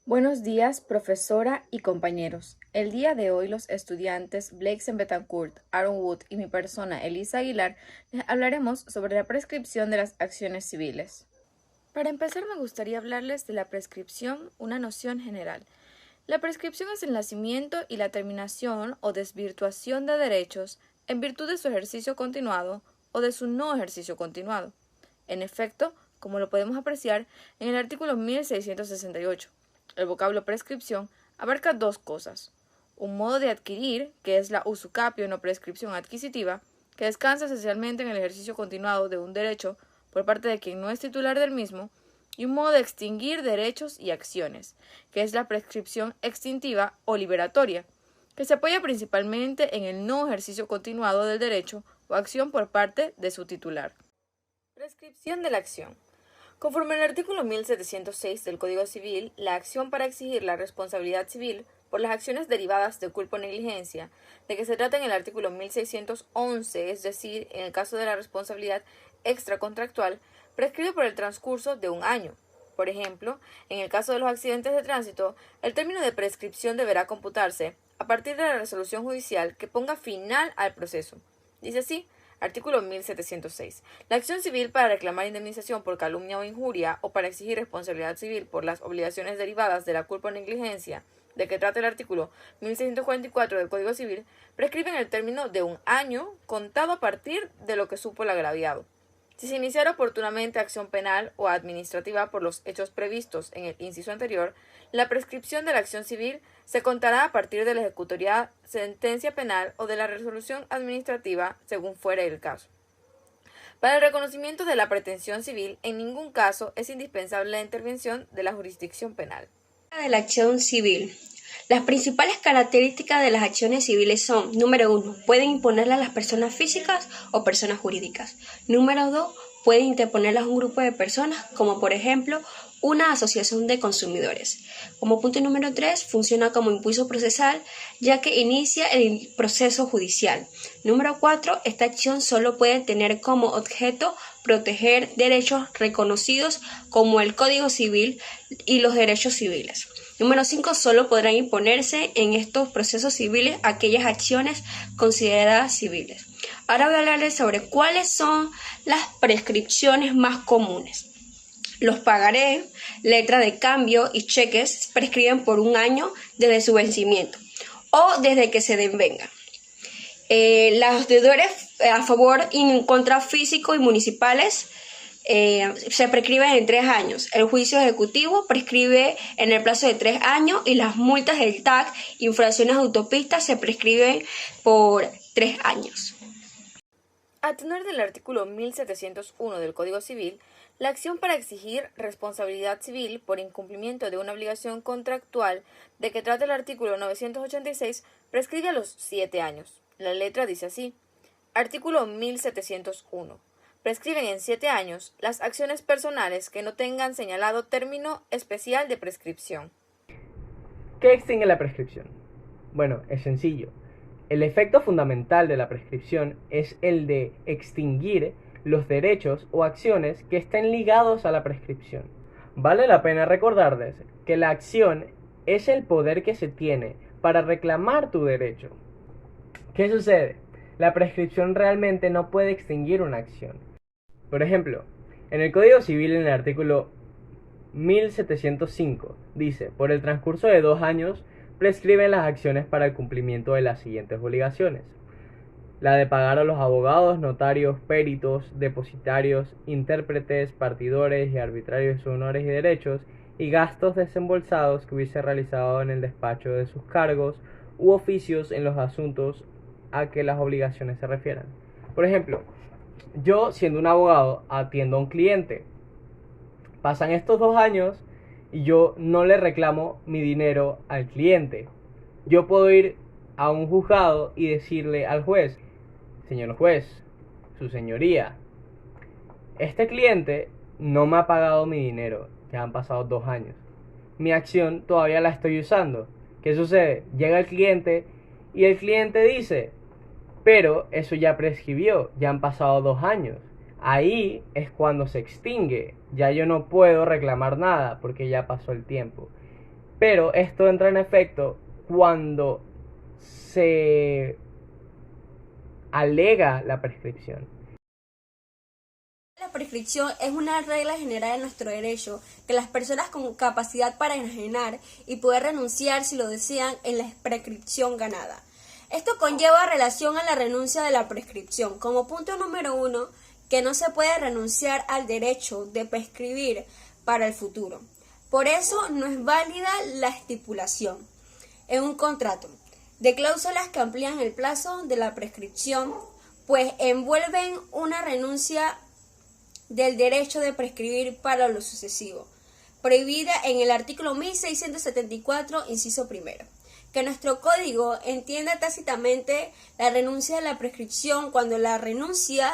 Buenos días, profesora y compañeros. El día de hoy los estudiantes Blake Betancourt, Aaron Wood y mi persona Elisa Aguilar les hablaremos sobre la prescripción de las acciones civiles. Para empezar me gustaría hablarles de la prescripción, una noción general. La prescripción es el nacimiento y la terminación o desvirtuación de derechos en virtud de su ejercicio continuado o de su no ejercicio continuado. En efecto, como lo podemos apreciar en el artículo 1668, el vocablo prescripción abarca dos cosas: un modo de adquirir, que es la usucapio no prescripción adquisitiva, que descansa esencialmente en el ejercicio continuado de un derecho por parte de quien no es titular del mismo, y un modo de extinguir derechos y acciones, que es la prescripción extintiva o liberatoria, que se apoya principalmente en el no ejercicio continuado del derecho o acción por parte de su titular. Prescripción de la acción. Conforme al artículo 1706 del Código Civil, la acción para exigir la responsabilidad civil por las acciones derivadas de culpa o negligencia, de que se trata en el artículo 1611, es decir, en el caso de la responsabilidad extracontractual, prescribe por el transcurso de un año. Por ejemplo, en el caso de los accidentes de tránsito, el término de prescripción deberá computarse a partir de la resolución judicial que ponga final al proceso. Dice así: Artículo 1706. La acción civil para reclamar indemnización por calumnia o injuria o para exigir responsabilidad civil por las obligaciones derivadas de la culpa o negligencia de que trata el artículo 1644 del Código Civil prescribe en el término de un año contado a partir de lo que supo el agraviado. Si se iniciara oportunamente acción penal o administrativa por los hechos previstos en el inciso anterior, la prescripción de la acción civil se contará a partir de la ejecutoria sentencia penal o de la resolución administrativa, según fuere el caso. Para el reconocimiento de la pretensión civil, en ningún caso es indispensable la intervención de la jurisdicción penal. De la acción civil. Las principales características de las acciones civiles son: número 1, pueden imponerlas las personas físicas o personas jurídicas. Número 2, pueden interponerlas un grupo de personas, como por ejemplo una asociación de consumidores. Como punto número 3, funciona como impulso procesal, ya que inicia el proceso judicial. Número 4, esta acción solo puede tener como objeto proteger derechos reconocidos como el Código Civil y los derechos civiles. Número 5, solo podrán imponerse en estos procesos civiles aquellas acciones consideradas civiles. Ahora voy a hablarles sobre cuáles son las prescripciones más comunes. Los pagarés, letra de cambio y cheques prescriben por un año desde su vencimiento o desde que se devengan. Los deudores a favor y en contra físico y municipales se prescriben en 3 años. El juicio ejecutivo prescribe en el plazo de 3 años y las multas del TAC, infracciones de autopistas, se prescriben por 3 años. A tenor del artículo 1701 del Código Civil, la acción para exigir responsabilidad civil por incumplimiento de una obligación contractual de que trata el artículo 986 prescribe a los 7 años. La letra dice así: Artículo 1701. Prescriben en 7 años las acciones personales que no tengan señalado término especial de prescripción. ¿Qué extingue la prescripción? Bueno, es sencillo. El efecto fundamental de la prescripción es el de extinguir los derechos o acciones que estén ligados a la prescripción. Vale la pena recordarles que la acción es el poder que se tiene para reclamar tu derecho. ¿Qué sucede? La prescripción realmente no puede extinguir una acción. Por ejemplo, en el Código Civil, en el artículo 1705, dice: por el transcurso de 2 años prescriben las acciones para el cumplimiento de las siguientes obligaciones: la de pagar a los abogados, notarios, peritos, depositarios, intérpretes, partidores y arbitrarios de sus honores y derechos, y gastos desembolsados que hubiese realizado en el despacho de sus cargos u oficios en los asuntos a que las obligaciones se refieran. Por ejemplo, yo, siendo un abogado, atiendo a un cliente. Pasan estos 2 años y yo no le reclamo mi dinero al cliente. Yo puedo ir a un juzgado y decirle al juez: señor juez, su señoría, este cliente no me ha pagado mi dinero, ya han pasado 2 años. Mi acción todavía la estoy usando. ¿Qué sucede? Llega el cliente y el cliente dice: pero eso ya prescribió, ya han pasado 2 años. Ahí es cuando se extingue. Ya yo no puedo reclamar nada porque ya pasó el tiempo. pero esto entra en efecto cuando se alega la prescripción. La prescripción es una regla general de nuestro derecho que las personas con capacidad para enajenar y poder renunciar si lo desean en la prescripción ganada. Esto conlleva relación a la renuncia de la prescripción. Como punto número 1, que no se puede renunciar al derecho de prescribir para el futuro. Por eso no es válida la estipulación en un contrato de cláusulas que amplían el plazo de la prescripción, pues envuelven una renuncia del derecho de prescribir para lo sucesivo, prohibida en el artículo 1674, inciso primero, que nuestro código entienda tácitamente la renuncia de la prescripción cuando la renuncia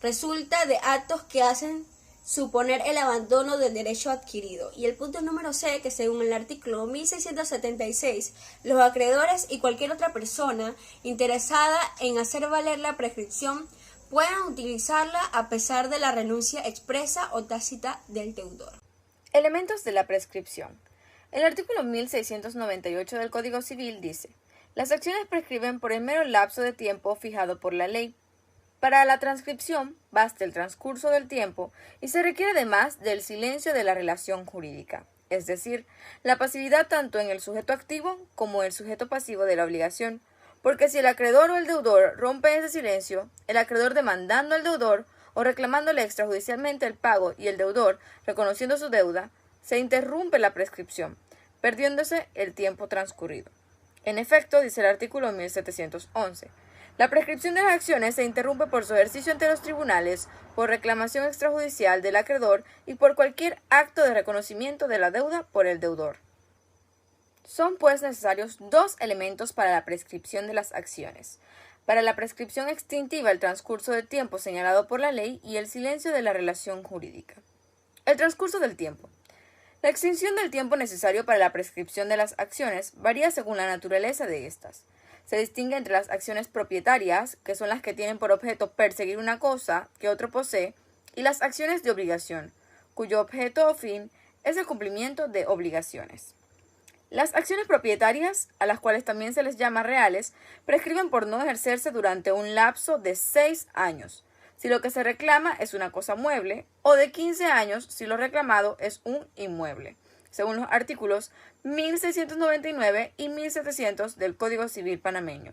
resulta de actos que hacen suponer el abandono del derecho adquirido. Y el punto número C, que según el artículo 1676, los acreedores y cualquier otra persona interesada en hacer valer la prescripción puedan utilizarla a pesar de la renuncia expresa o tácita del deudor. Elementos de la prescripción. El artículo 1698 del Código Civil dice: las acciones prescriben por el mero lapso de tiempo fijado por la ley. Para la transcripción basta el transcurso del tiempo y se requiere además del silencio de la relación jurídica, es decir, la pasividad tanto en el sujeto activo como en el sujeto pasivo de la obligación, porque si el acreedor o el deudor rompe ese silencio, el acreedor demandando al deudor o reclamándole extrajudicialmente el pago y el deudor reconociendo su deuda, se interrumpe la prescripción, perdiéndose el tiempo transcurrido. En efecto, dice el artículo 1711, la prescripción de las acciones se interrumpe por su ejercicio ante los tribunales, por reclamación extrajudicial del acreedor y por cualquier acto de reconocimiento de la deuda por el deudor. Son pues necesarios dos elementos para la prescripción de las acciones. Para la prescripción extintiva, el transcurso del tiempo señalado por la ley y el silencio de la relación jurídica. El transcurso del tiempo. La extinción del tiempo necesario para la prescripción de las acciones varía según la naturaleza de estas. Se distingue entre las acciones propietarias, que son las que tienen por objeto perseguir una cosa que otro posee, y las acciones de obligación, cuyo objeto o fin es el cumplimiento de obligaciones. Las acciones propietarias, a las cuales también se les llama reales, prescriben por no ejercerse durante un lapso de 6 años, si lo que se reclama es una cosa mueble, o de 15 años si lo reclamado es un inmueble, según los artículos 1699 y 1700 del Código Civil panameño.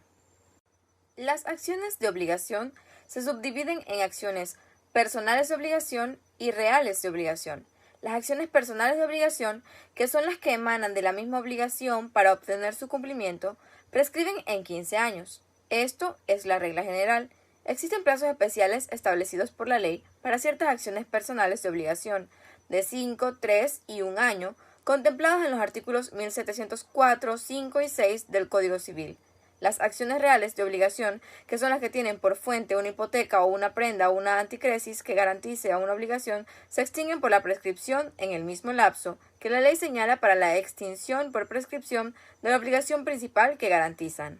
Las acciones de obligación se subdividen en acciones personales de obligación y reales de obligación. Las acciones personales de obligación, que son las que emanan de la misma obligación para obtener su cumplimiento, prescriben en 15 años. Esto es la regla general. Existen plazos especiales establecidos por la ley para ciertas acciones personales de obligación, de 5, 3 y 1 año, contemplados en los artículos 1704, 5 y 6 del Código Civil. Las acciones reales de obligación, que son las que tienen por fuente una hipoteca o una prenda o una anticresis que garantice a una obligación, se extinguen por la prescripción en el mismo lapso que la ley señala para la extinción por prescripción de la obligación principal que garantizan.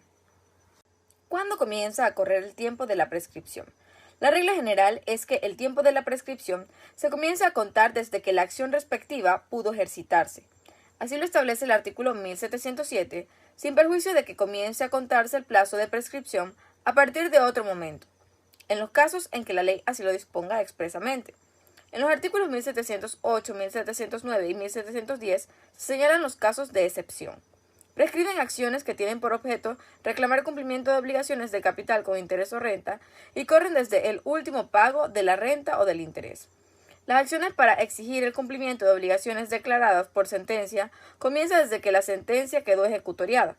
¿Cuándo comienza a correr el tiempo de la prescripción? La regla general es que el tiempo de la prescripción se comienza a contar desde que la acción respectiva pudo ejercitarse. Así lo establece el artículo 1707, sin perjuicio de que comience a contarse el plazo de prescripción a partir de otro momento, en los casos en que la ley así lo disponga expresamente. En los artículos 1708, 1709 y 1710 se señalan los casos de excepción. Prescriben acciones que tienen por objeto reclamar cumplimiento de obligaciones de capital con interés o renta y corren desde el último pago de la renta o del interés. Las acciones para exigir el cumplimiento de obligaciones declaradas por sentencia comienzan desde que la sentencia quedó ejecutoriada.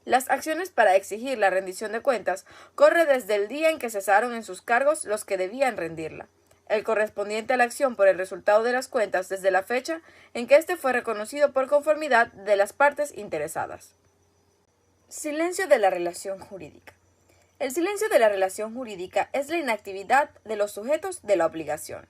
Las acciones para exigir la rendición de cuentas corren desde el día en que cesaron en sus cargos los que debían rendirla. El correspondiente a la acción por el resultado de las cuentas desde la fecha en que éste fue reconocido por conformidad de las partes interesadas. Silencio de la relación jurídica. El silencio de la relación jurídica es la inactividad de los sujetos de la obligación.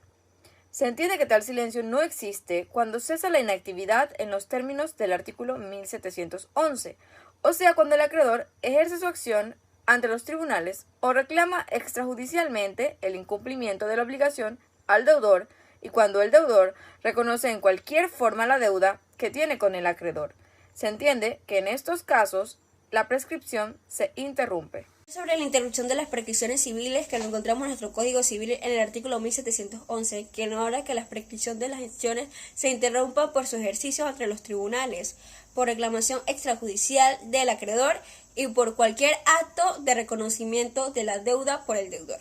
Se entiende que tal silencio no existe cuando cesa la inactividad en los términos del artículo 1711, o sea, cuando el acreedor ejerce su acción ante los tribunales o reclama extrajudicialmente el incumplimiento de la obligación al deudor y cuando el deudor reconoce en cualquier forma la deuda que tiene con el acreedor, Se entiende que en estos casos la prescripción se interrumpe. Sobre la interrupción de las prescripciones civiles, que lo encontramos en nuestro Código Civil en el artículo 1711, que nombra que la prescripción de las acciones se interrumpa por su ejercicio ante los tribunales, por reclamación extrajudicial del acreedor y por cualquier acto de reconocimiento de la deuda por el deudor.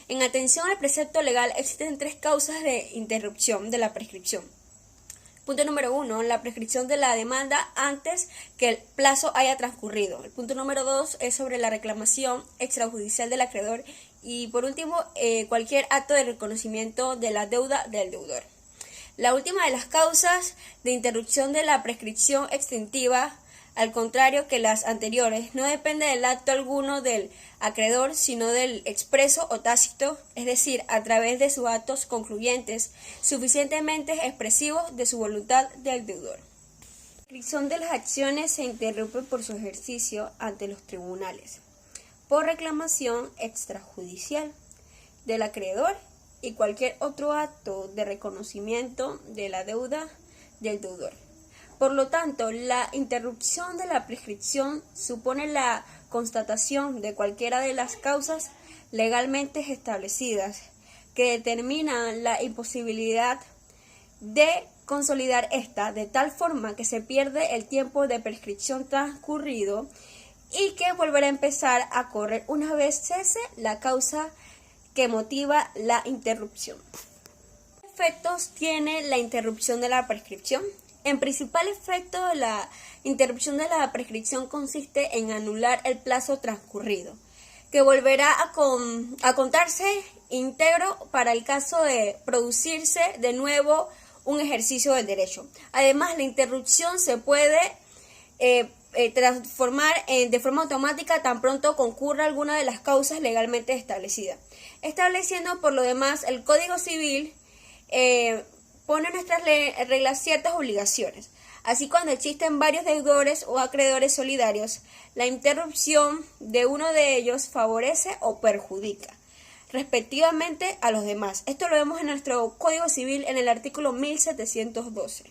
En atención al precepto legal existen 3 causas de interrupción de la prescripción. Punto número 1, la prescripción de la demanda antes que el plazo haya transcurrido. El punto número 2 es sobre la reclamación extrajudicial del acreedor. Y por último, cualquier acto de reconocimiento de la deuda del deudor. La última de las causas de interrupción de la prescripción extintiva, al contrario que las anteriores, no depende del acto alguno del acreedor, sino del expreso o tácito, es decir, a través de sus actos concluyentes, suficientemente expresivos de su voluntad del deudor. La prescripción de las acciones se interrumpe por su ejercicio ante los tribunales, por reclamación extrajudicial del acreedor y cualquier otro acto de reconocimiento de la deuda del deudor. Por lo tanto, la interrupción de la prescripción supone la constatación de cualquiera de las causas legalmente establecidas que determinan la imposibilidad de consolidar esta de tal forma que se pierde el tiempo de prescripción transcurrido y que volverá a empezar a correr una vez cese la causa que motiva la interrupción. ¿Qué efectos tiene la interrupción de la prescripción? El principal efecto de la interrupción de la prescripción consiste en anular el plazo transcurrido, que volverá a contarse íntegro para el caso de producirse de nuevo un ejercicio del derecho. Además, la interrupción se puede transformar de forma automática tan pronto concurra alguna de las causas legalmente establecidas. Estableciendo por lo demás el Código Civil pone en nuestras reglas ciertas obligaciones. Así, cuando existen varios deudores o acreedores solidarios, la interrupción de uno de ellos favorece o perjudica, respectivamente, a los demás. Esto lo vemos en nuestro Código Civil en el artículo 1712.